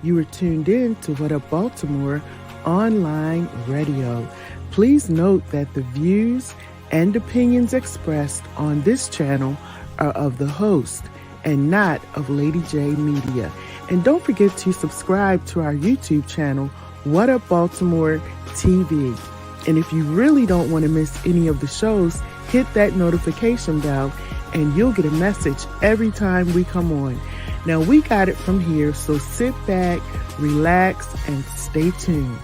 You are tuned in to What Up Baltimore online radio. Please note that the views and opinions expressed on this channel are of the host and not of Lady J Media. And don't forget to subscribe to our YouTube channel, What Up Baltimore TV. And if you really don't want to miss any of the shows, hit that notification bell and you'll get a message every time we come on. Now, we got it from here, so sit back, relax, and stay tuned.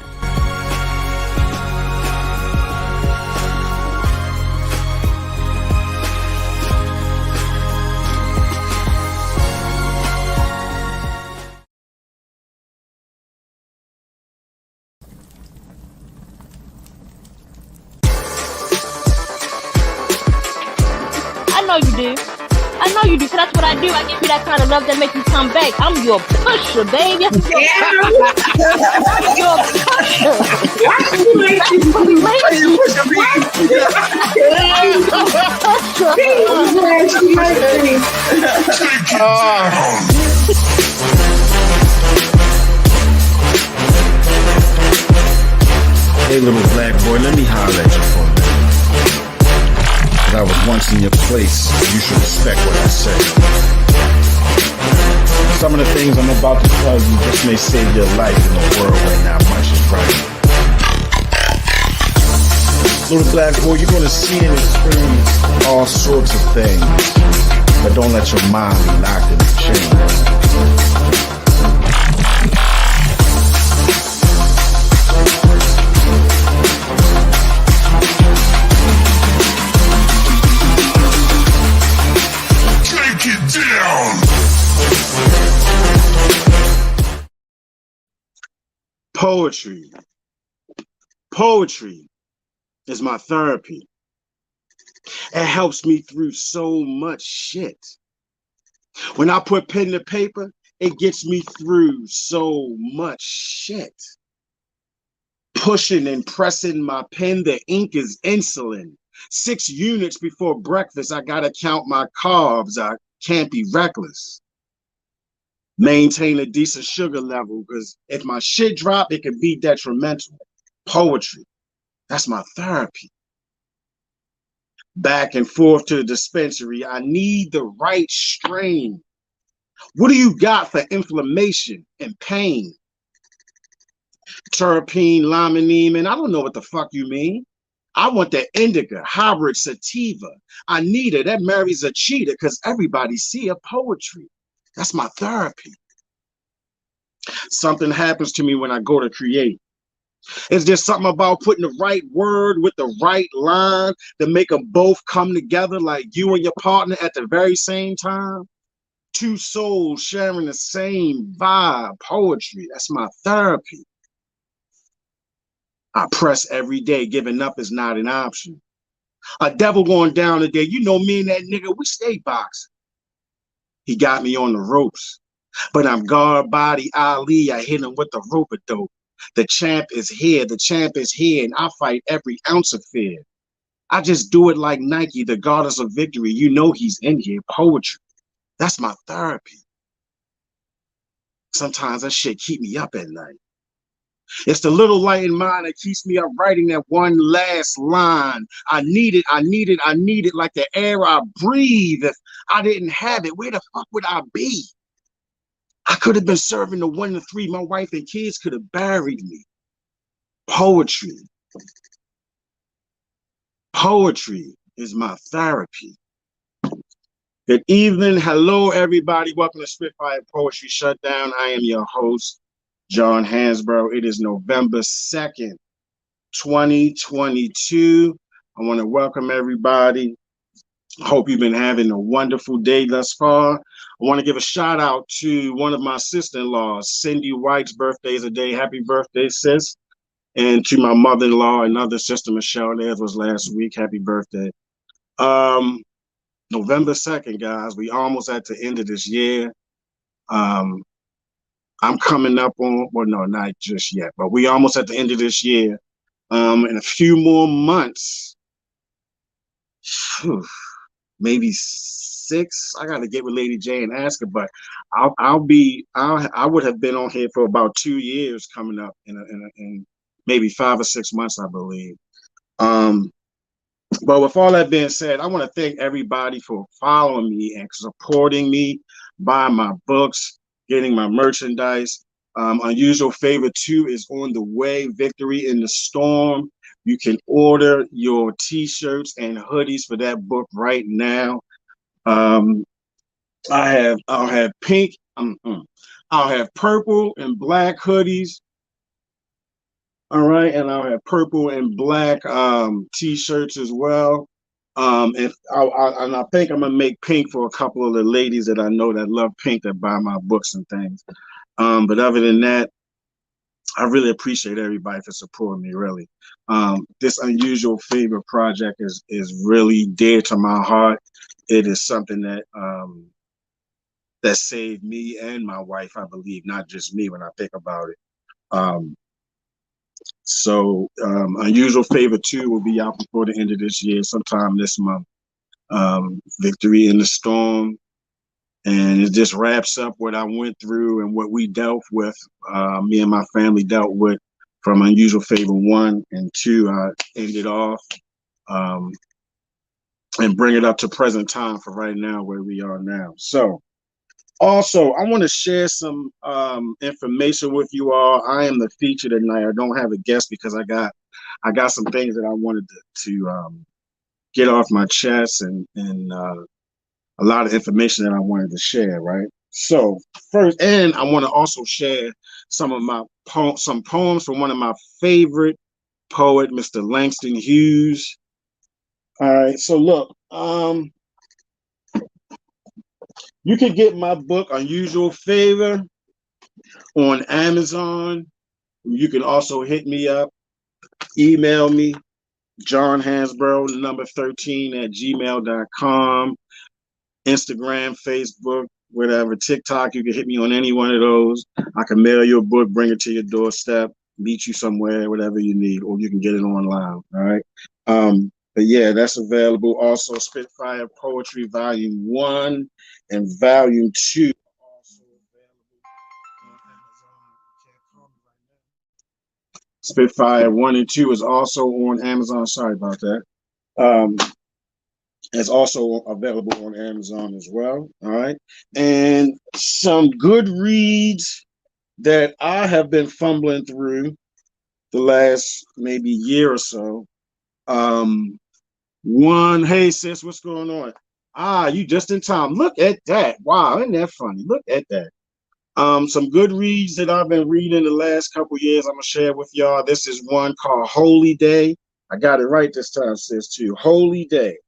I know you do, because that's what I do. I give you that kind of love that makes you come back. I'm your pusher, baby. You're a pusher. Hey, little black boy, let me holler at you for a minute. I was once in your place, you should respect what I say. Some of the things I'm about to tell you just may save your life in a world where not much is right. Little black boy, you're gonna see and experience all sorts of things, but don't let your mind be locked in the chains. Poetry is my therapy. It helps me through so much shit. When I put pen to paper, it gets me through so much shit. Pushing and pressing my pen, the ink is insulin. 6 units before breakfast, I gotta count my carbs. I can't be reckless. Maintain a decent sugar level, because if my shit drop, it can be detrimental. Poetry, that's my therapy. Back and forth to the dispensary, I need the right strain. What do you got for inflammation and pain? Terpene, limonene, and I don't know what the fuck you mean. I want the indica, hybrid sativa. I need it. That marries a cheetah, because everybody see a poetry. That's my therapy. Something happens to me when I go to create. Is there something about putting the right word with the right line to make them both come together like you and your partner at the very same time? 2 souls sharing the same vibe. Poetry, that's my therapy. I press every day. Giving up is not an option. A devil going down today. You know me and that nigga, we stay boxing. He got me on the ropes. But I'm guard body Ali. I hit him with the rope-a-dope. The champ is here. The champ is here. And I fight every ounce of fear. I just do it like Nike, the goddess of victory. You know he's in here. Poetry. That's my therapy. Sometimes that shit keep me up at night. It's the little light in mine that keeps me up writing that one last line. I need it, I need it, I need it like the air I breathe. If I didn't have it, where the fuck would I be? I could have been serving the 1 to 3. My wife and kids could have buried me. Poetry. Poetry is my therapy. Good evening. Hello, everybody. Welcome to Spitfire Poetry Shutdown. I am your host, John Hansboro. It is November 2nd, 2022. I want to welcome everybody. Hope you've been having a wonderful day thus far. I want to give a shout out to one of my sister-in-laws, Cindy White's birthday is today. Happy birthday, sis. And to my mother-in-law, another sister, Michelle, theirs was last week. Happy birthday. November 2nd, guys. We almost at the end of this year. I'm coming up on, well, no, not just yet, but we almost at the end of this year. In a few more months, maybe 6. I got to get with Lady J and ask her, but I would have been on here for about 2 years coming up in maybe 5 or 6 months, I believe. But with all that being said, I want to thank everybody for following me and supporting me, buying my books, getting my merchandise. Unusual Favor 2 is on the way. Victory in the Storm. You can order your t-shirts and hoodies for that book right now. I'll have pink. I'll have purple and black hoodies. All right, and I'll have purple and black t-shirts as well. And I think I'm gonna make pink for a couple of the ladies that I know that love pink that buy my books and things. But other than that, I really appreciate everybody for supporting me. Really, this Unusual Favor project is really dear to my heart. It is something that that saved me and my wife, I believe, not just me when I think about it. So Unusual Favor 2 will be out before the end of this year, sometime this month. Victory in the Storm. And it just wraps up what I went through and what we dealt with, me and my family dealt with from Unusual Favor 1 and 2. I ended off and bring it up to present time for right now where we are now. So also, I want to share some information with you all. I am the feature tonight. I don't have a guest because I got some things that I wanted to get off my chest and a lot of information that I wanted to share. Right. So first, and I want to also share some of my some poems from one of my favorite poet, Mr. Langston Hughes. All right. So look, you can get my book Unusual Favor on Amazon. You can also hit me up, email me, John Hansboro, number 13 at gmail.com, Instagram, Facebook, whatever, TikTok. You can hit me on any one of those. I can mail you a book, bring it to your doorstep, meet you somewhere, whatever you need, or you can get it online. All right. But yeah, that's available. Also, Spitfire Poetry Volume 1 and Volume 2 also available on Amazon. Spitfire 1 and 2 is also on Amazon. Sorry about that. It's also available on Amazon as well. All right. And some good reads that I have been fumbling through the last maybe year or so. One, hey sis, what's going on? You just in time. Look at that. Wow, isn't that funny? Look at that. Some good reads that I've been reading the last couple years. I'm gonna share with y'all. This is one called Holy Day. I got it right this time, sis, too. Holy Day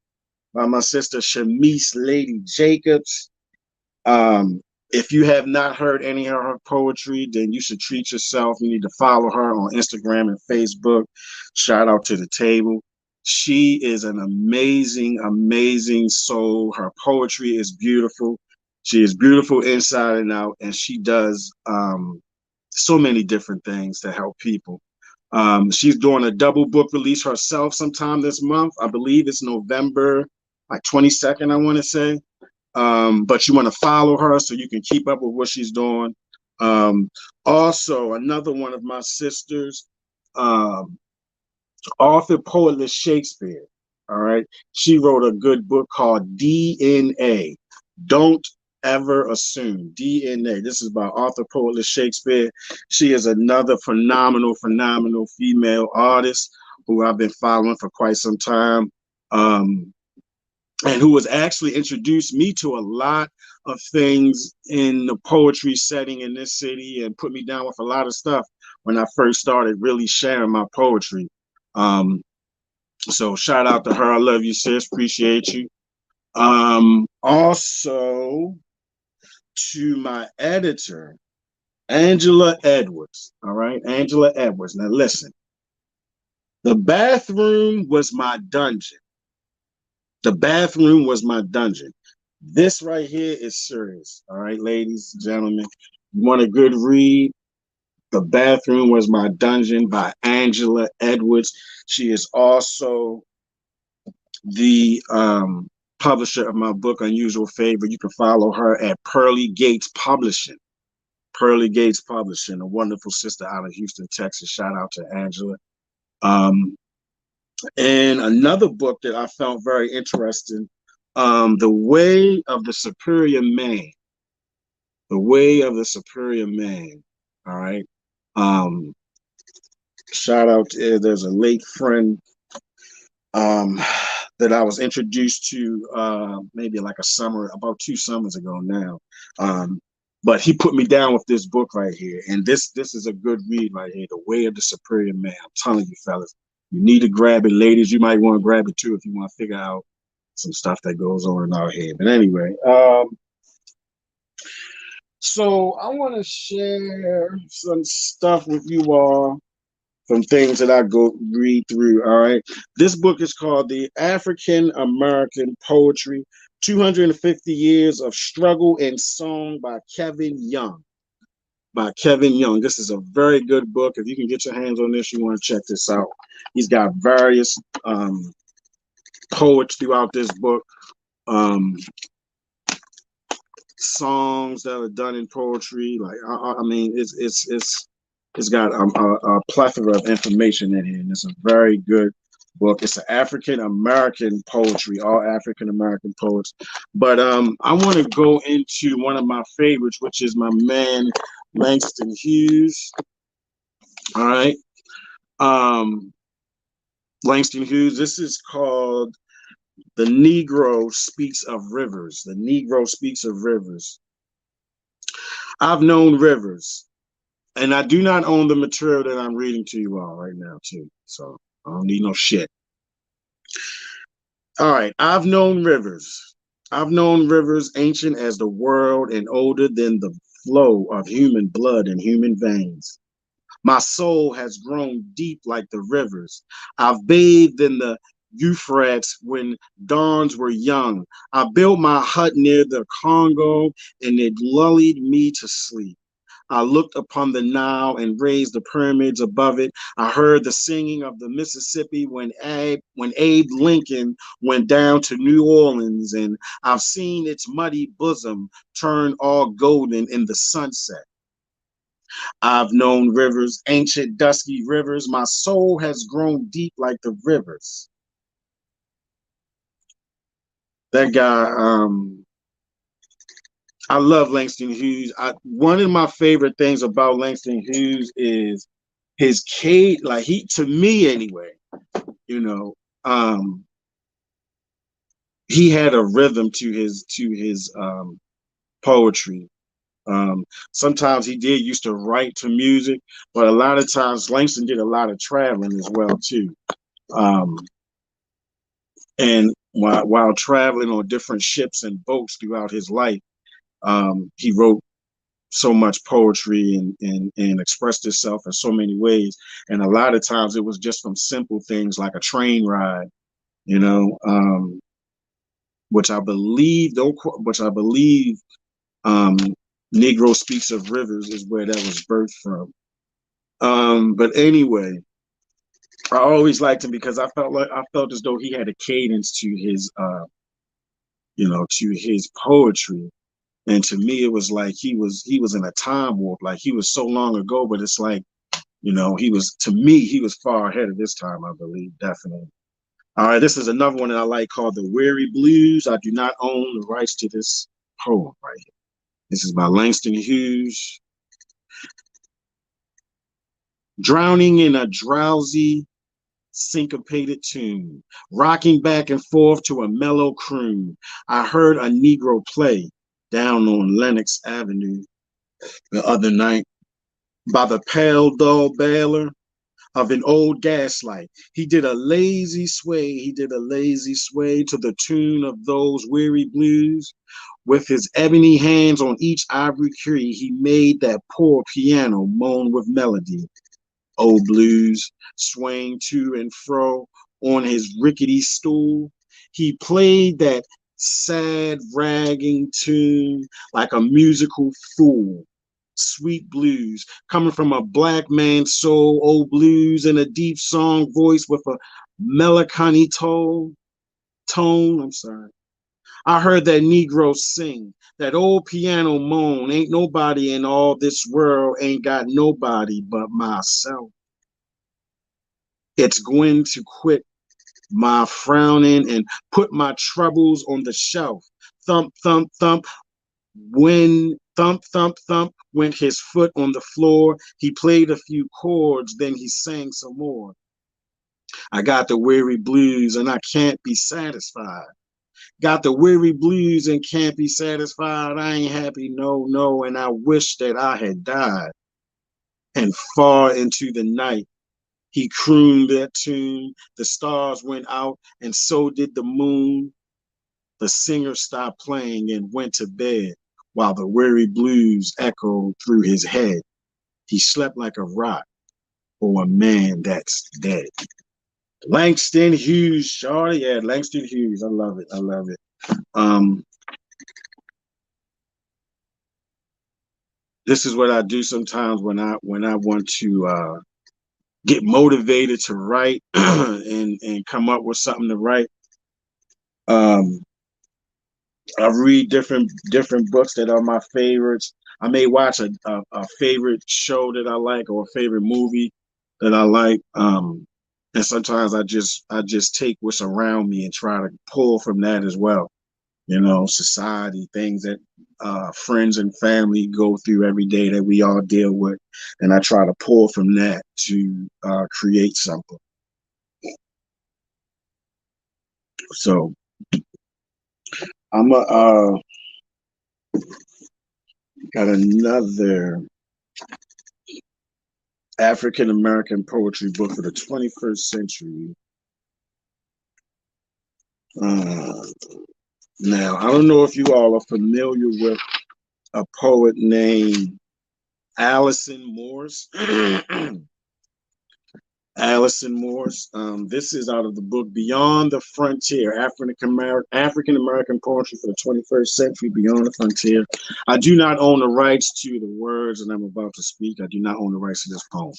by my sister Shamice Lady Jacobs. If you have not heard any of her poetry, then you should treat yourself. You need to follow her on Instagram and Facebook. Shout out to the table. She is an amazing, amazing soul. Her poetry is beautiful. She is beautiful inside and out, and she does so many different things to help people. She's doing a double book release herself sometime this month. I believe it's November, like 22nd, I want to say. But you want to follow her so you can keep up with what she's doing. Also, another one of my sisters, author, poet Shakespeare. All right. She wrote a good book called DNA. Don't ever assume. DNA. This is by author, poet Shakespeare. She is another phenomenal female artist who I've been following for quite some time. And who has actually introduced me to a lot of things in the poetry setting in this city and put me down with a lot of stuff when I first started really sharing my poetry. So shout out to her. I love you, sis. Appreciate you. Also to my editor, Angela Edwards. All right, Angela Edwards. Now listen, the bathroom was my dungeon. The bathroom was my dungeon. This right here is serious. All right, ladies and gentlemen. You want a good read? The Bathroom Was My Dungeon by Angela Edwards. She is also the publisher of my book, Unusual Favor. You can follow her at Pearly Gates Publishing. Pearly Gates Publishing, a wonderful sister out of Houston, Texas. Shout out to Angela. And another book that I found very interesting, The Way of the Superior Man. The Way of the Superior Man. All right. Shout out to, there's a late friend that I was introduced to maybe like about 2 summers ago now. But he put me down with this book right here. And this is a good read right here, The Way of the Superior Man. I'm telling you, fellas, you need to grab it. Ladies, you might want to grab it too if you want to figure out some stuff that goes on in our head. But anyway, so I want to share some stuff with you all, some things that I go read through. All right. This book is called The African American Poetry, 250 Years of Struggle and Song by Kevin Young. This is a very good book. If you can get your hands on this, you want to check this out. He's got various poets throughout this book. Songs that are done in poetry. Like, I mean, it's got a plethora of information in here, and it's a very good book. It's an African American poetry, all African American poets. But I want to go into one of my favorites, which is my man Langston Hughes. All right, Langston Hughes. This is called The Negro Speaks of Rivers. The Negro Speaks of Rivers. I've known rivers, and I do not own the material that I'm reading to you all right now, too. So I don't need no shit. All right. I've known rivers. I've known rivers ancient as the world and older than the flow of human blood and human veins. My soul has grown deep like the rivers. I've bathed in the Euphrates when dawns were young. I built my hut near the Congo, and it lulled me to sleep. I looked upon the Nile and raised the pyramids above it. I heard the singing of the Mississippi when Abe Lincoln went down to New Orleans, and I've seen its muddy bosom turn all golden in the sunset. I've known rivers, ancient dusky rivers. My soul has grown deep like the rivers. That guy, I love Langston Hughes. One of my favorite things about Langston Hughes is his cadence. Like, to me anyway, you know, he had a rhythm to his poetry. Sometimes he did used to write to music, but a lot of times Langston did a lot of traveling as well too. And while traveling on different ships and boats throughout his life, he wrote so much poetry and expressed himself in so many ways. And a lot of times it was just from simple things like a train ride, you know, which I believe Negro Speaks of Rivers is where that was birthed from. But anyway, I always liked him because I felt as though he had a cadence to his to his poetry. And to me, it was like he was in a time warp. Like, he was so long ago, but it's like, he was far ahead of his time, I believe, definitely. All right, this is another one that I like called The Weary Blues. I do not own the rights to this poem right here. This is by Langston Hughes. Drowning in a drowsy, syncopated tune, rocking back and forth to a mellow croon, I heard a Negro play down on Lenox Avenue the other night by the pale, dull baler of an old gaslight. He did a lazy sway to the tune of those weary blues. With his ebony hands on each ivory key, he made that poor piano moan with melody. Old blues, swaying to and fro on his rickety stool, he played that sad, ragging tune like a musical fool. Sweet blues coming from a black man's soul. Old blues in a deep song voice with a melancholy tone. I heard that Negro sing, that old piano moan. Ain't nobody in all this world, ain't got nobody but myself. It's going to quit my frowning and put my troubles on the shelf. Thump, thump, thump. When thump, thump, thump went his foot on the floor, he played a few chords, then he sang some more. I got the weary blues and I can't be satisfied. Got the weary blues and can't be satisfied. I ain't happy, no, no, and I wish that I had died. And far into the night, he crooned that tune. The stars went out, and so did the moon. The singer stopped playing and went to bed, while the weary blues echoed through his head. He slept like a rock, or a man that's dead. Langston Hughes, shorty, yeah, Langston Hughes. I love it. I love it. This is what I do sometimes when I want to get motivated to write and come up with something to write. I read different books that are my favorites. I may watch a favorite show that I like or a favorite movie that I like. And sometimes I just take what's around me and try to pull from that as well. You know, society, things that friends and family go through every day that we all deal with. And I try to pull from that to create something. So I'm got another African American poetry book for the 21st century. Now, I don't know if you all are familiar with a poet named Allison Morse. Allison Morse. This is out of the book Beyond the Frontier, African American Poetry for the 21st Century, Beyond the Frontier. I do not own the rights to the words that I'm about to speak. I do not own the rights to this poem.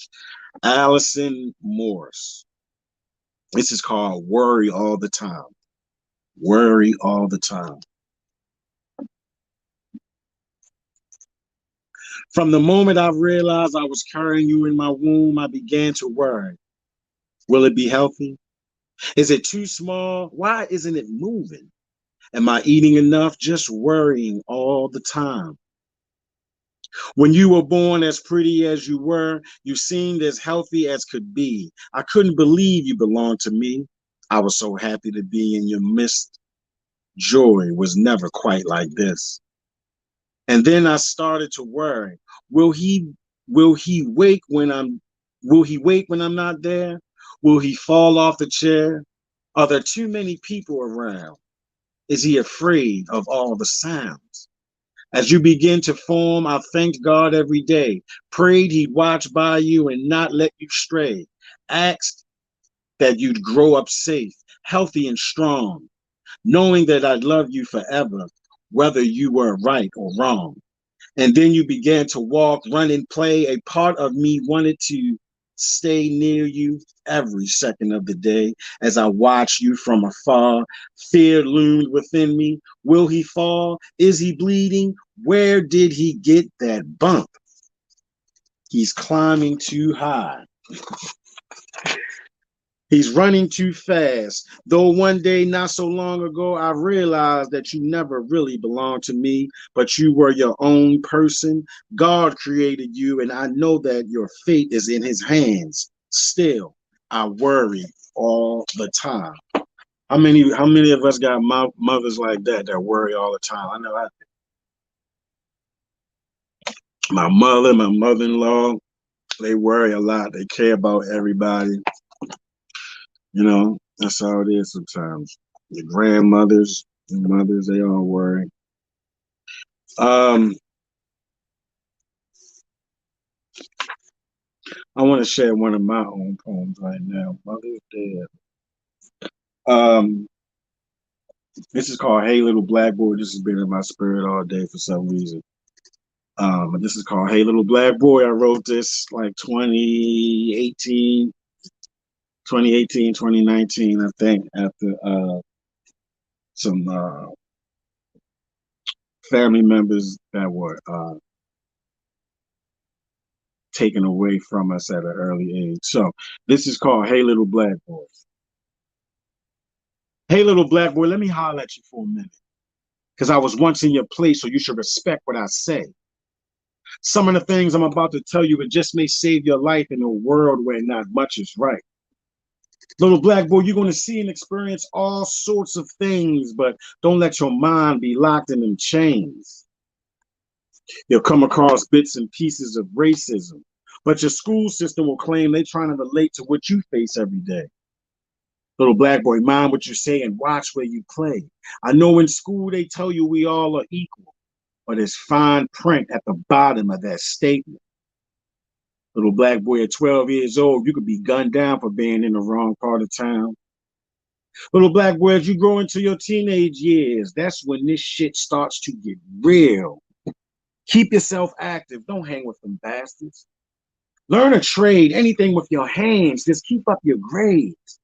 Allison Morse. This is called Worry All the Time. Worry all the time. From the moment I realized I was carrying you in my womb, I began to worry. Will it be healthy? Is it too small? Why isn't it moving? Am I eating enough? Just worrying all the time. When you were born as pretty as you were, you seemed as healthy as could be. I couldn't believe you belonged to me. I was so happy to be in your midst. Joy was never quite like this. And then I started to worry. Will he wake when I'm not there? Will he fall off the chair? Are there too many people around? Is he afraid of all the sounds? As you begin to form, I thanked God every day, prayed he'd watch by you and not let you stray, asked that you'd grow up safe, healthy and strong, knowing that I'd love you forever, whether you were right or wrong. And then you began to walk, run, and play. A part of me wanted to stay near you every second of the day. As I watched you from afar, fear loomed within me. Will he fall? Is he bleeding? Where did he get that bump? He's climbing too high. He's running too fast. Though one day, not so long ago, I realized that you never really belonged to me, but you were your own person. God created you, and I know that your fate is in his hands. Still, I worry all the time. How many of us got mothers like that worry all the time? I know my mother, my mother-in-law, they worry a lot. They care about everybody. You know, that's how it is sometimes. Your grandmothers and mothers, they all worry. I want to share one of my own poems right now. Mother's Dead. This is called Hey Little Black Boy. This has been in my spirit all day for some reason. This is called Hey Little Black Boy. I wrote this like 2018, 2019, I think, after some family members that were taken away from us at an early age. So this is called Hey Little Black Boy. Hey Little Black Boy, let me holler at you for a minute. Because I was once in your place, so you should respect what I say. Some of the things I'm about to tell you, it just may save your life in a world where not much is right. Little black boy, you're going to see and experience all sorts of things, but don't let your mind be locked in them chains. You'll come across bits and pieces of racism, but your school system will claim they're trying to relate to what you face every day. Little black boy, mind what you say and watch where you play. I know in school they tell you we all are equal, but it's fine print at the bottom of that statement. Little black boy at 12 years old, you could be gunned down for being in the wrong part of town. Little black boy, as you grow into your teenage years, that's when this shit starts to get real. Keep yourself active. Don't hang with them bastards. Learn a trade, anything with your hands. Just keep up your grades.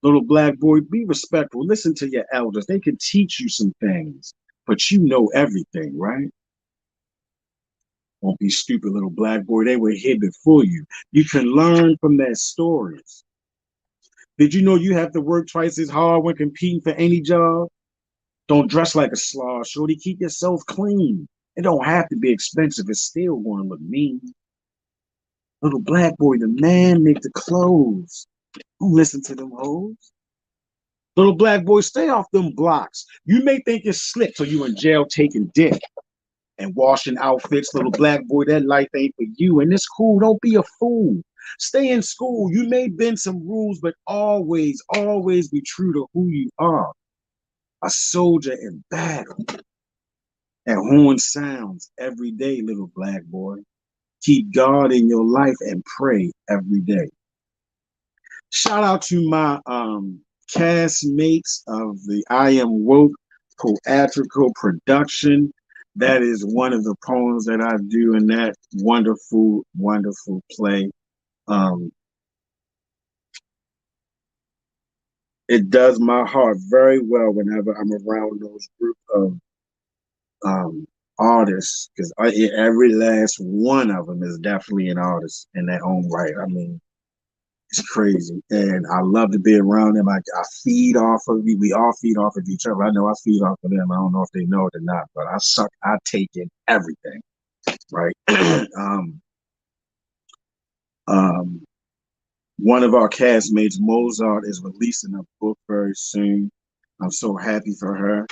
Little black boy, be respectful. Listen to your elders. They can teach you some things, but you know everything, right? Don't be stupid, little black boy. They were here before you. You can learn from their stories. Did you know you have to work twice as hard when competing for any job? Don't dress like a slob, shorty. Keep yourself clean. It don't have to be expensive. It's still going to look mean. Little black boy, the man make the clothes. Don't listen to them hoes. Little black boy, stay off them blocks. You may think it's slick till you in jail taking dick and washing outfits. Little black boy, that life ain't for you. And it's cool. Don't be a fool. Stay in school. You may bend some rules, but always, always be true to who you are. A soldier in battle. And horn sounds every day, little black boy. Keep God in your life and pray every day. Shout out to my castmates of the I Am Woke Poetrical Production. That is one of the poems that I do in that wonderful, wonderful play. It does my heart very well whenever I'm around those group of artists, because every last one of them is definitely an artist in their own right. I mean, it's crazy, and I love to be around them. I feed off of you. We all feed off of each other. I know I feed off of them. I don't know if they know it or not, but I take in everything, right? One of our castmates, Mozart, is releasing a book very soon. I'm so happy for her.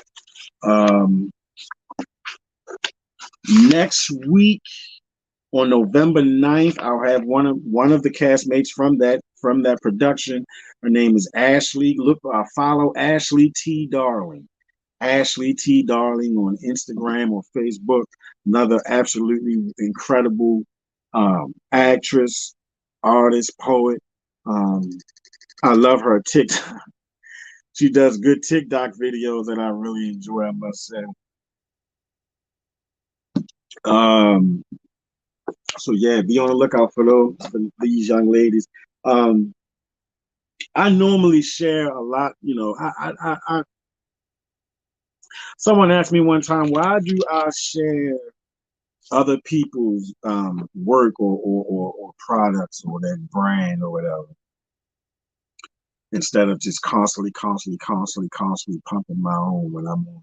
Next week on November 9th, I'll have one of the castmates from that production. Her name is Ashley. Follow Ashley T. Darling. Ashley T. Darling on Instagram or Facebook. Another absolutely incredible actress, artist, poet. I love her TikTok. She does good TikTok videos that I really enjoy, I must say. So yeah, be on the lookout for these young ladies. I normally share a lot, you know. Someone asked me one time, why do I share other people's work or products or their brand or whatever, instead of just constantly pumping my own when I'm on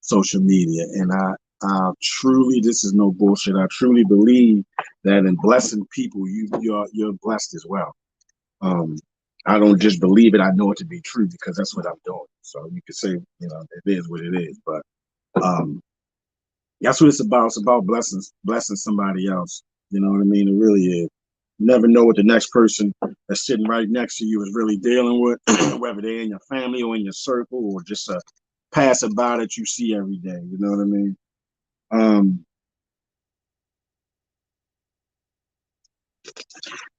social media. And I truly, this is no bullshit. I truly believe that in blessing people, you're blessed as well. I don't just believe it; I know it to be true because that's what I'm doing. So you could say, you know, it is what it is, but that's what it's about. It's about blessing somebody else. You know what I mean? It really is. You never know what the next person that's sitting right next to you is really dealing with, whether they're in your family or in your circle or just a passerby that you see every day. You know what I mean?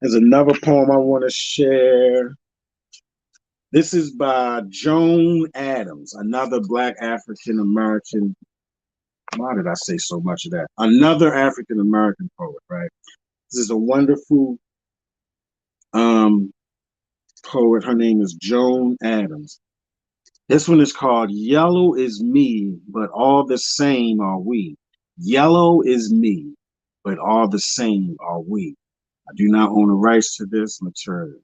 There's another poem I want to share. This is by Joan Adams, another Black African American. Why did I say so much of that? Another African American poet, right? This is a wonderful poet. Her name is Joan Adams. This one is called Yellow is Me, but all the same are we. Yellow is me, but all the same are we. I do not own the rights to this material.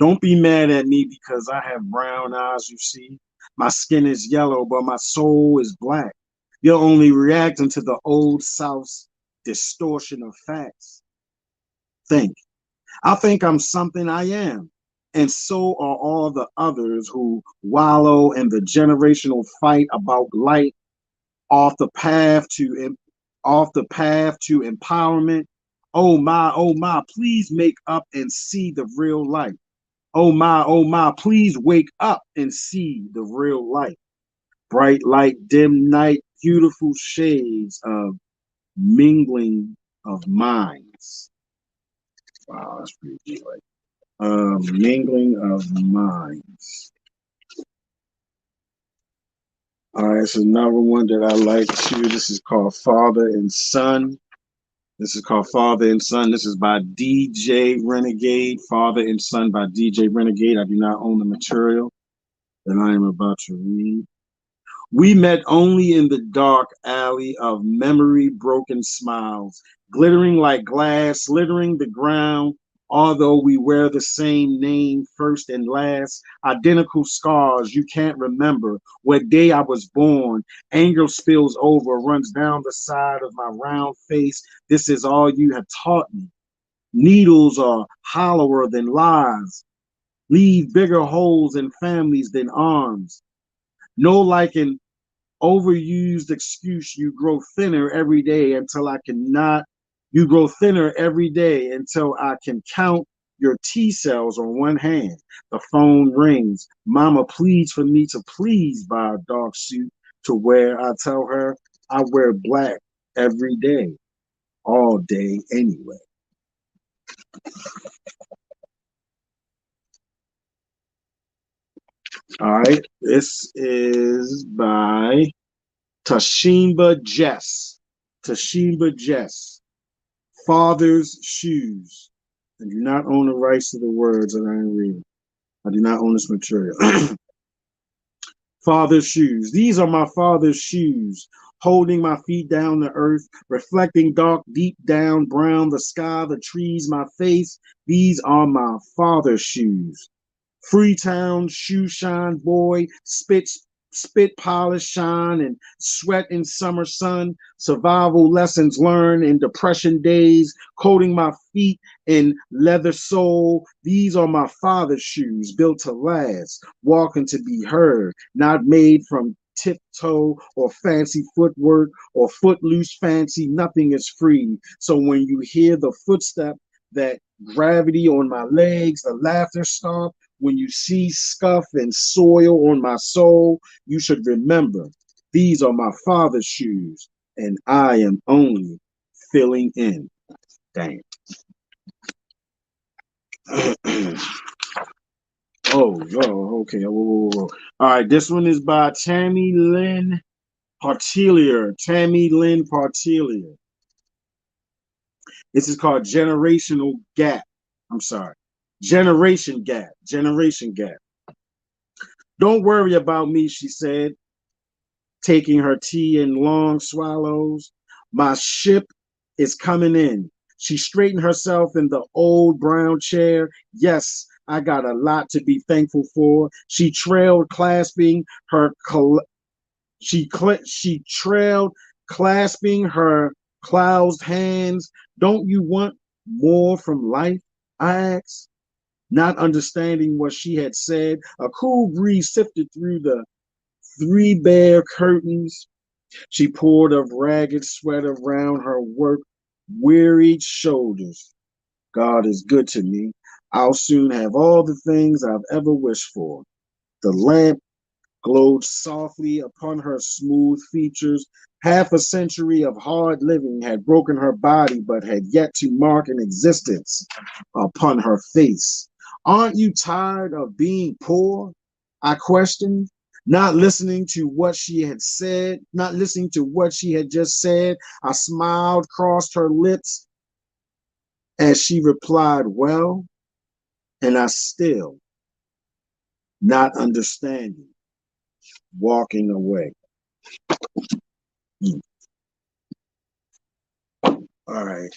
Don't be mad at me because I have brown eyes, you see. My skin is yellow, but my soul is black. You're only reacting to the old South's distortion of facts. Think. I think I'm something I am. And so are all the others who wallow in the generational fight about light off the path to empowerment. Oh my, please make up and see the real light. Oh my, please wake up and see the real light. Bright light, dim night, beautiful shades of mingling of minds. Wow, that's pretty good. Mingling of minds. All right, so another one that I like too. This is called Father and Son. This is called Father and Son. This is by DJ Renegade. Father and Son by DJ Renegade. I do not own the material that I am about to read. We met only in the dark alley of memory broken smiles, glittering like glass, littering the ground. Although we wear the same name first and last, identical scars you can't remember. What day I was born, anger spills over, runs down the side of my round face. This is all you have taught me. Needles are hollower than lies, leave bigger holes in families than arms. No like an overused excuse, you grow thinner every day until I cannot. You grow thinner every day until I can count your T cells on one hand. The phone rings. Mama pleads for me to please buy a dark suit to wear. I tell her I wear black every day, all day anyway. All right, this is by Tashimba Jess. Tashimba Jess. Father's shoes. I do not own the rights to the words that I am reading. I do not own this material. Father's shoes. These are my father's shoes, holding my feet down to earth, reflecting dark, deep down, brown, the sky, the trees, my face. These are my father's shoes. Freetown, shoe shine boy, spit polish shine and sweat in summer sun, survival lessons learned in depression days, coating my feet in leather sole. These are my father's shoes, built to last, walking to be heard, not made from tiptoe or fancy footwork or footloose fancy. Nothing is free. So when you hear the footstep, that gravity on my legs, the laughter stop, when you see scuff and soil on my soul, you should remember these are my father's shoes, and I am only filling in. Damn. Okay. Whoa. All right, this one is by Tammy Lynn Partelier. Tammy Lynn Partelier. This is called Generational Gap. I'm sorry. Generation Gap. Generation Gap. Don't worry about me, she said, taking her tea in long swallows. My ship is coming in. She straightened herself in the old brown chair. Yes, I got a lot to be thankful for. She trailed, clasping her. She trailed, clasping her cloused hands. Don't you want more from life? I asked, not understanding what she had said. A cool breeze sifted through the three bare curtains. She poured a ragged sweat around her wearied shoulders. God is good to me. I'll soon have all the things I've ever wished for. The lamp glowed softly upon her smooth features. Half a century of hard living had broken her body, but had yet to mark an existence upon her face. Aren't you tired of being poor? I questioned, not listening to what she had said, not listening to what she had just said. I smiled, crossed her lips as she replied, well, and I still not understanding, walking away. All right.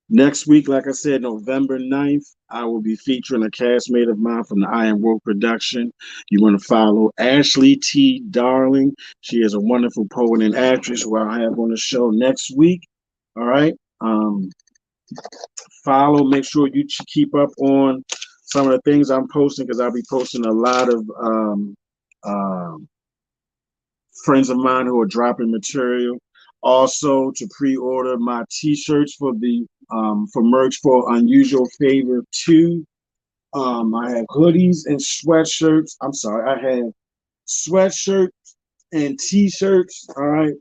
Next week, like I said, November 9th, I will be featuring a castmate of mine from the Iron World production. You want to follow Ashley T. Darling. She is a wonderful poet and actress who I'll have on the show next week. All right. Follow, make sure you keep up on some of the things I'm posting, because I'll be posting a lot of friends of mine who are dropping material. Also, to pre-order my t-shirts for the for merch for Unusual Favor 2. I have hoodies and sweatshirts. I'm sorry, I have sweatshirts and t-shirts. All right.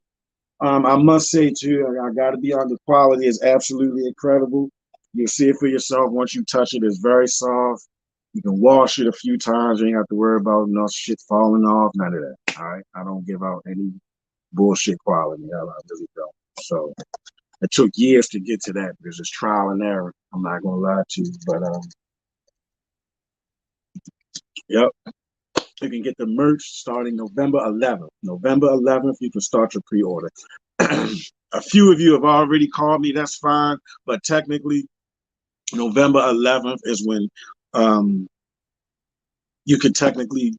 I must say too, I got to be on, the quality is absolutely incredible. You'll see it for yourself once you touch it. It's very soft. You can wash it a few times. You ain't have to worry about no shit falling off. None of that. All right. I don't give out any bullshit quality. I really don't. So it took years to get to that because it's trial and error. I'm not gonna lie to you, but yep. You can get the merch starting November 11th. November 11th, you can start your pre-order. A few of you have already called me. That's fine, but technically, November 11th is when you can technically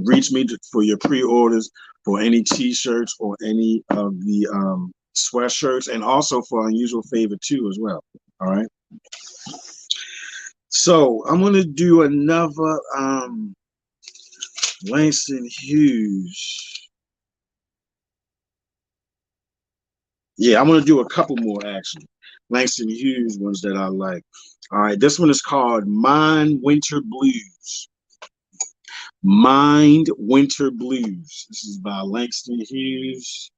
reach me for your pre-orders for any t-shirts or any of the sweatshirts, and also for Unusual Favor 2 as well. All right. So I'm gonna do another Langston Hughes. Yeah, I'm gonna do a couple more actually. Langston Hughes ones that I like. All right, this one is called Mind Winter Blues. Mind Winter Blues. This is by Langston Hughes.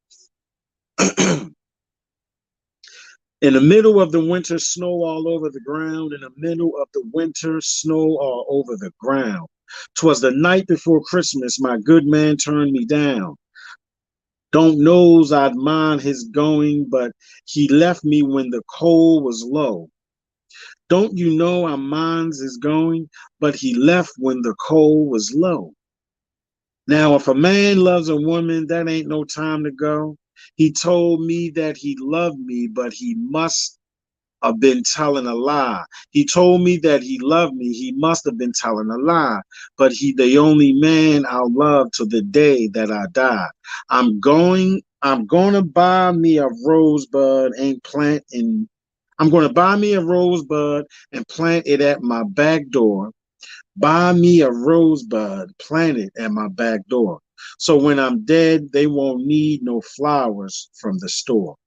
In the middle of the winter, snow all over the ground. In the middle of the winter, snow all over the ground. 'Twas the night before Christmas, my good man turned me down. Don't knows I'd mind his going, but he left me when the coal was low. Don't you know I minds his going, but he left when the coal was low. Now, if a man loves a woman, that ain't no time to go. He told me that he loved me, but he must have been telling a lie. He told me that he loved me. He must have been telling a lie. But he the only man I'll love till the day that I die. I'm gonna buy me a rosebud and plant in I'm gonna buy me a rosebud and plant it at my back door. Buy me a rosebud, plant it at my back door. So when I'm dead, they won't need no flowers from the store.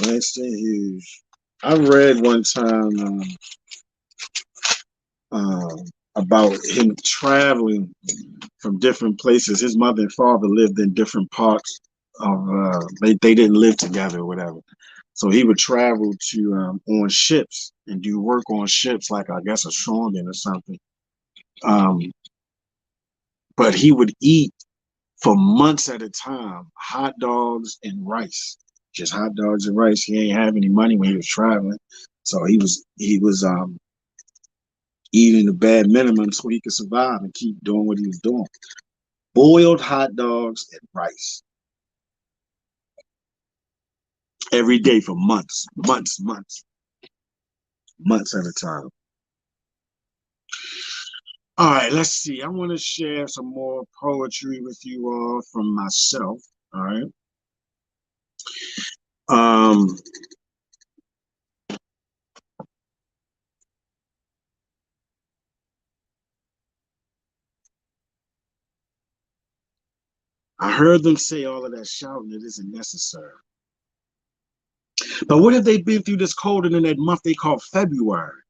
Langston Hughes. I read one time about him traveling from different places. His mother and father lived in different parts of. They didn't live together or whatever. So he would travel to on ships and do work on ships, like I guess a shoreman or something. But he would eat for months at a time hot dogs and rice, just hot dogs and rice. He ain't have any money when he was traveling, so he was eating the bare minimum so he could survive and keep doing what he was doing. Boiled hot dogs and rice every day for months at a time. All right, let's see. I want to share some more poetry with you all from myself. All right. I heard them say all of that shouting, it isn't necessary. But what if they've been through this colder than that month they call February?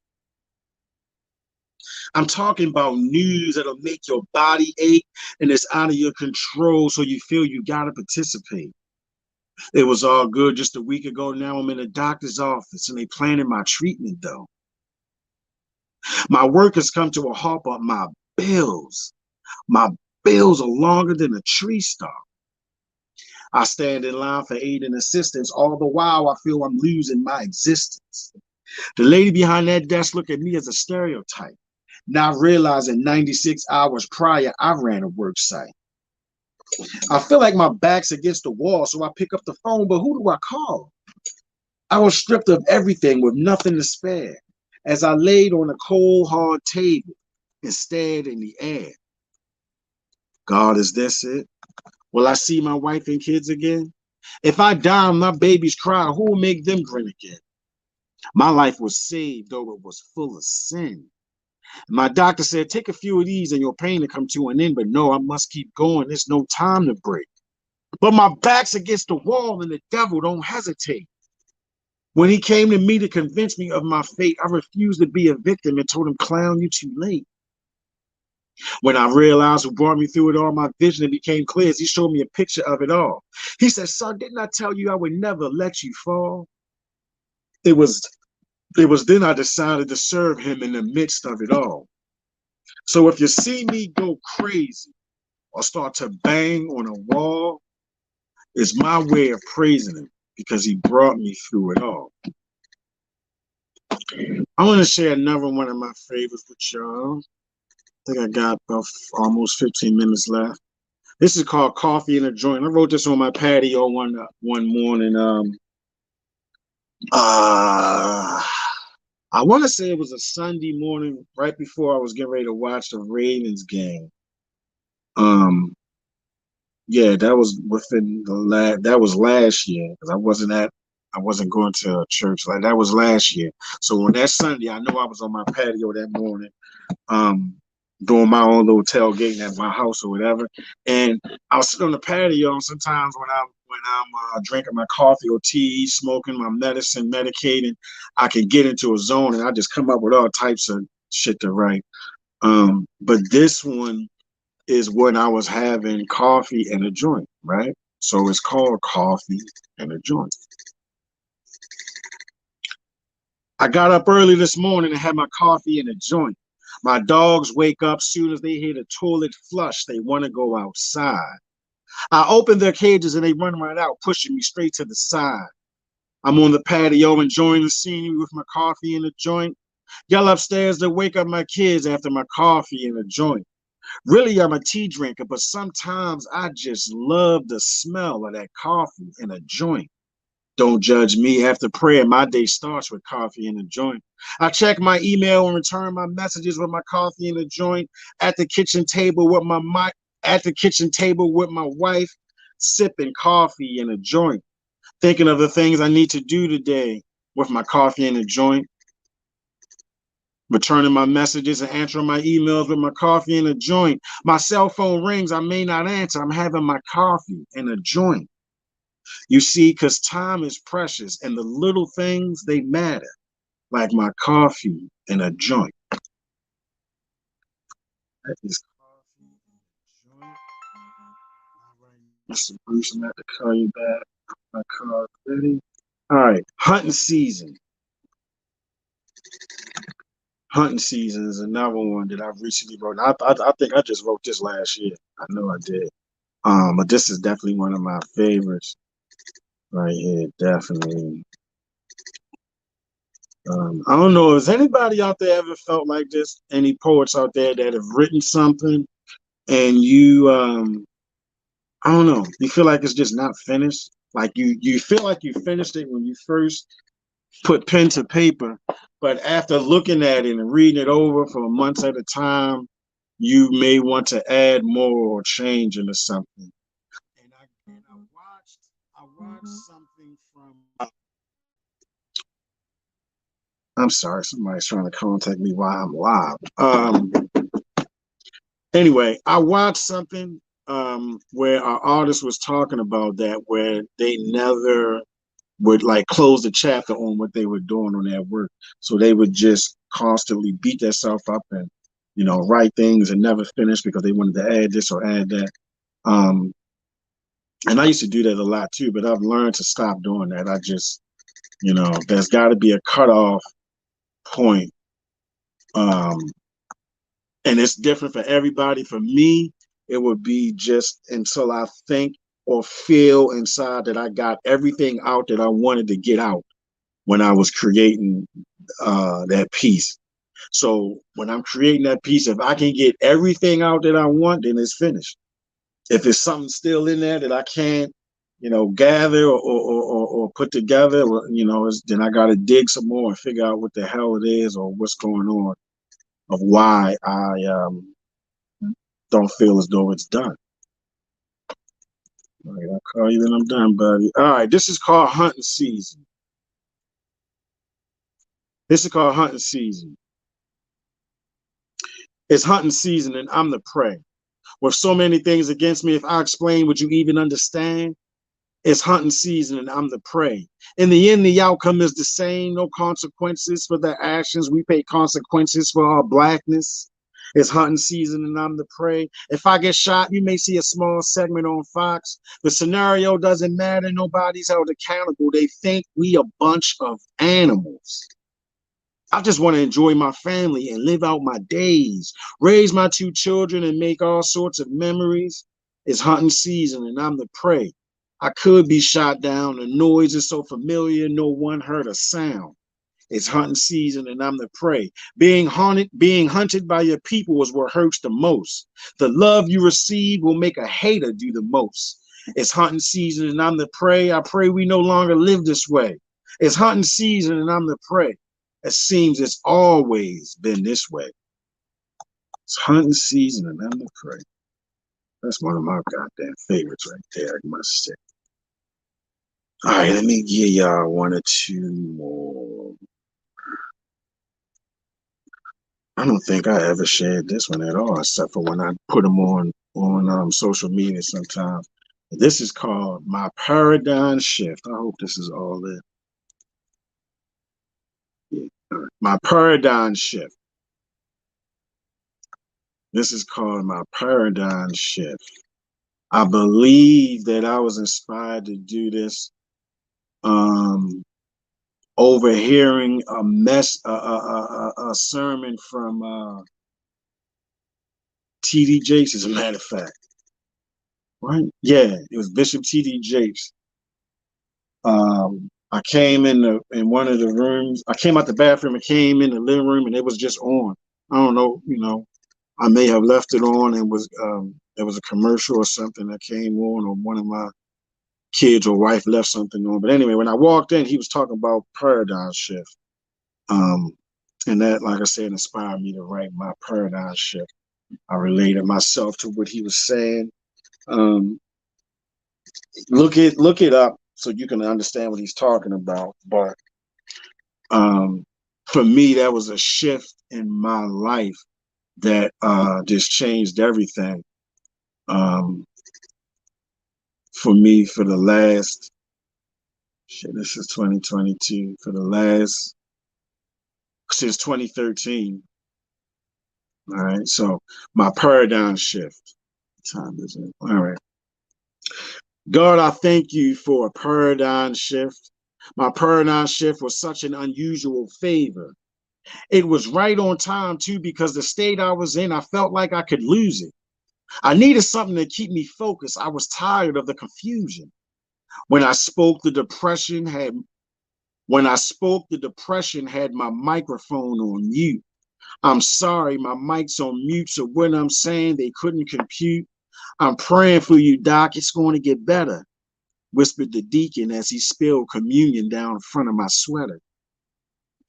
I'm talking about news that'll make your body ache and it's out of your control, so you feel you gotta participate. It was all good just a week ago. Now I'm in the doctor's office and they planning my treatment though. My work has come to a halt, but my bills are longer than a tree stump. I stand in line for aid and assistance. All the while, I feel I'm losing my existence. The lady behind that desk looked at me as a stereotype, not realizing 96 hours prior, I ran a work site. I feel like my back's against the wall, so I pick up the phone, but who do I call? I was stripped of everything with nothing to spare as I laid on a cold, hard table and stared in the air. God, is this it? Will I see my wife and kids again? If I die and my babies cry, who will make them grin again? My life was saved, though it was full of sin. My doctor said, take a few of these and your pain will come to an end. But no, I must keep going. There's no time to break. But my back's against the wall and the devil don't hesitate. When he came to me to convince me of my fate, I refused to be a victim and told him, clown, you too late. When I realized who brought me through it all, my vision became clear as he showed me a picture of it all. He said, son, didn't I tell you I would never let you fall? It was then I decided to serve him in the midst of it all. So if you see me go crazy or start to bang on a wall, it's my way of praising him because he brought me through it all. I want to share another one of my favorites with y'all. I think I got about almost 15 minutes left. This is called Coffee in a Joint. I wrote this on my patio one morning. I want to say it was a Sunday morning right before I was getting ready to watch the Ravens game. Yeah, that was that was last year because I wasn't going to church. Like that was last year. So on that Sunday, I know I was on my patio that morning, doing my own little tailgating at my house or whatever. And I was sitting on the patio. And sometimes when I'm drinking my coffee or tea, smoking my medicine, medicating, I can get into a zone and I just come up with all types of shit to write. But this one is when I was having coffee and a joint, right? So it's called Coffee and a Joint. I got up early this morning and had my coffee and a joint. My dogs wake up soon as they hear the toilet flush. They want to go outside. I open their cages and they run right out, pushing me straight to the side. I'm on the patio enjoying the scenery with my coffee and a joint. Yell upstairs to wake up my kids after my coffee and a joint. Really, I'm a tea drinker, but sometimes I just love the smell of that coffee and a joint. Don't judge me. After prayer, my day starts with coffee and a joint. I check my email and return my messages with my coffee and a joint at the kitchen table with my wife, sipping coffee and a joint, thinking of the things I need to do today with my coffee and a joint. Returning my messages and answering my emails with my coffee and a joint. My cell phone rings. I may not answer. I'm having my coffee and a joint. You see, because time is precious and the little things, they matter, like my coffee and a joint. That is coffee and a joint. All right, Mr. Bruce, I'm going to have to call you back. My car's ready. All right, hunting season. Hunting season is another one that I've recently wrote. I think I just wrote this last year. I know I did. But this is definitely one of my favorites right here. Definitely. I don't know. Has anybody out there ever felt like this? Any poets out there that have written something and you, I don't know, you feel like it's just not finished? Like you feel like you finished it when you first put pen to paper, but after looking at it and reading it over for months at a time, you may want to add more or change into something. And I watched something from. I'm sorry, somebody's trying to contact me while I'm live. Anyway, I watched something where our artist was talking about that, where they never would like close the chapter on what they were doing on their work. So they would just constantly beat themselves up and, write things and never finish because they wanted to add this or add that. And I used to do that a lot too, but I've learned to stop doing that. I just, there's got to be a cutoff point. And it's different for everybody. For me, it would be just until I think or feel inside that I got everything out that I wanted to get out when I was creating that piece. So when I'm creating that piece, if I can get everything out that I want, then it's finished. If there's something still in there that I can't, gather or put together, then I got to dig some more and figure out what the hell it is or what's going on of why I don't feel as though it's done. All right, I'll call you when I'm done, buddy. All right, this is called hunting season. This is called hunting season. It's hunting season and I'm the prey. With so many things against me, if I explain, would you even understand? It's hunting season and I'm the prey. In the end, the outcome is the same. No consequences for their actions. We pay consequences for our blackness. It's hunting season and I'm the prey. If I get shot, you may see a small segment on Fox. The scenario doesn't matter. Nobody's held accountable. They think we a bunch of animals. I just want to enjoy my family and live out my days, raise my 2 children and make all sorts of memories. It's hunting season and I'm the prey. I could be shot down. The noise is so familiar, no one heard a sound. It's hunting season and I'm the prey. Being hunted by your people is what hurts the most. The love you receive will make a hater do the most. It's hunting season and I'm the prey. I pray we no longer live this way. It's hunting season and I'm the prey. It seems it's always been this way. It's hunting season and I'm the prey. That's one of my goddamn favorites right there, I must say. All right, let me give y'all 1 or 2 more. I don't think I ever shared this one at all, except for when I put them on social media sometimes. This is called My Paradigm Shift. I hope this is all it. Yeah. Right. My Paradigm Shift. This is called My Paradigm Shift. I believe that I was inspired to do this overhearing a sermon from T.D. Jakes, as a matter of fact. Right? Yeah, it was Bishop T.D. Jakes. I came in one of the rooms. I came out the bathroom and came in the living room, and it was just on. I don't know. I may have left it on, and there was a commercial or something that came on, or one of my kids or wife left something on. But anyway, when I walked in, he was talking about paradigm shift. And that, like I said, inspired me to write My Paradigm Shift. I related myself to what he was saying. Look it up so you can understand what he's talking about. But for me, that was a shift in my life that just changed everything. For me, for the last, this is 2022, since 2013. All right, so my paradigm shift. What time is it? All right. God, I thank you for a paradigm shift. My paradigm shift was such an unusual favor. It was right on time, too, because the state I was in, I felt like I could lose it. I needed something to keep me focused. I was tired of the confusion. When I spoke, the depression had my microphone on mute. I'm sorry, my mic's on mute, so when I'm saying they couldn't compute, I'm praying for you, Doc. It's going to get better, whispered the deacon as he spilled communion down in front of my sweater.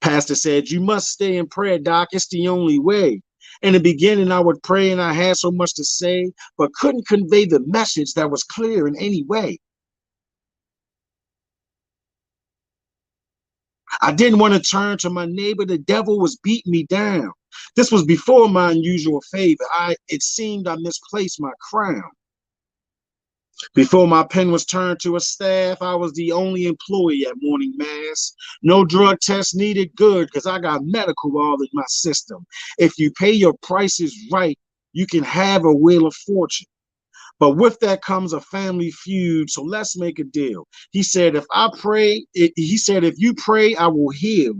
Pastor said, you must stay in prayer, Doc. It's the only way. In the beginning, I would pray and I had so much to say, but couldn't convey the message that was clear in any way. I didn't want to turn to my neighbor. The devil was beating me down. This was before my unusual favor. It seemed I misplaced my crown. Before my pen was turned to a staff, I was the only employee at morning mass. No drug test needed, good, because I got medical all in my system. If you pay your prices right, you can have a wheel of fortune. But with that comes a family feud, so let's make a deal. He said, if you pray, I will heal.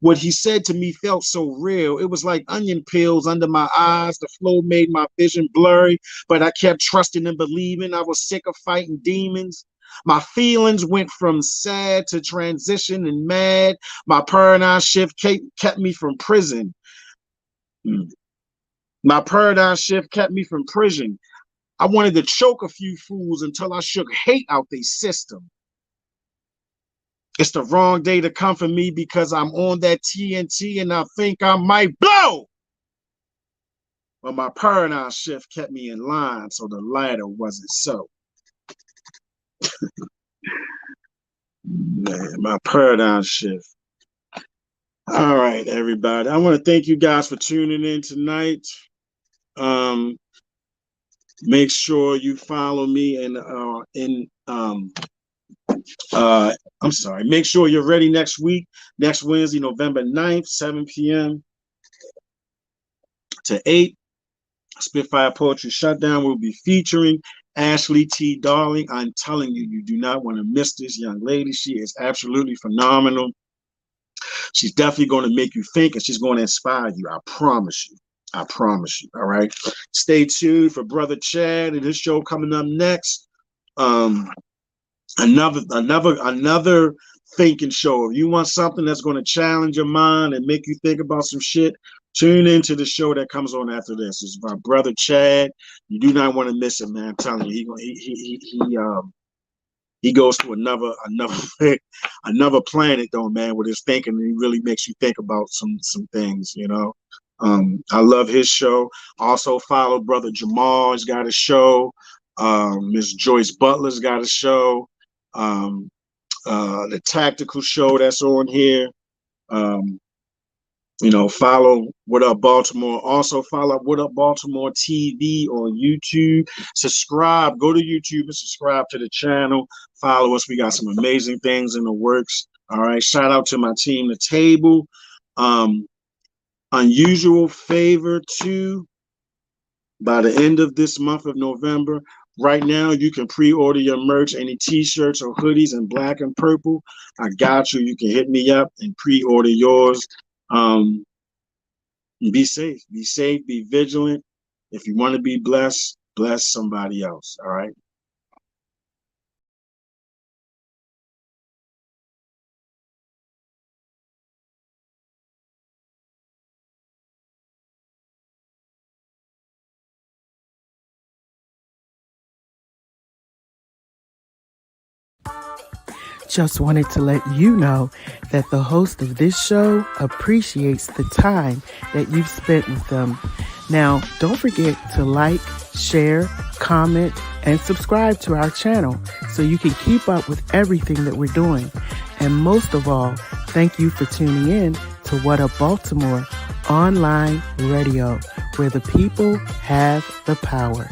What he said to me felt so real. It was like onion peels under my eyes. The flow made my vision blurry, but I kept trusting and believing. I was sick of fighting demons. My feelings went from sad to transition and mad. My paradigm shift kept me from prison. My paradigm shift kept me from prison. I wanted to choke a few fools until I shook hate out their system. It's the wrong day to come for me because I'm on that TNT and I think I might blow. But my paradigm shift kept me in line, so the latter wasn't so. Man, my paradigm shift. All right, everybody. I want to thank you guys for tuning in tonight. Make sure you follow me I'm sorry. Make sure you're ready next week, next Wednesday, November 9th, 7 p.m. to 8. Spitfire Poetry Shutdown will be featuring Ashley T. Darling. I'm telling you, you do not want to miss this young lady. She is absolutely phenomenal. She's definitely going to make you think, and she's going to inspire you. I promise you. I promise you. All right. Stay tuned for Brother Chad and his show coming up next. Another thinking show. If you want something that's going to challenge your mind and make you think about some shit, tune into the show that comes on after this. It's my brother Chad. You do not want to miss it, man. I'm telling you, he goes to another planet though, man, with his thinking, and he really makes you think about some things, you know. I love his show. Also follow Brother Jamal. He's got a show. Miss Joyce Butler's got a show. The tactical show that's on here. Follow What Up Baltimore. Also follow What Up Baltimore TV on YouTube. Subscribe. Go to YouTube and subscribe to the channel. Follow us. We got some amazing things in the works. All right. Shout out to my team, The Table. Unusual Favor 2 by the end of this month of November. Right now, you can pre-order your merch, any t-shirts or hoodies in black and purple. I got you. You can hit me up and pre-order yours. Be safe. Be safe. Be vigilant. If you want to be blessed, bless somebody else. All right. Just wanted to let you know that the host of this show appreciates the time that you've spent with them. Now, don't forget to like, share, comment, and subscribe to our channel so you can keep up with everything that we're doing. And most of all, thank you for tuning in to What Up Baltimore online radio, where the people have the power.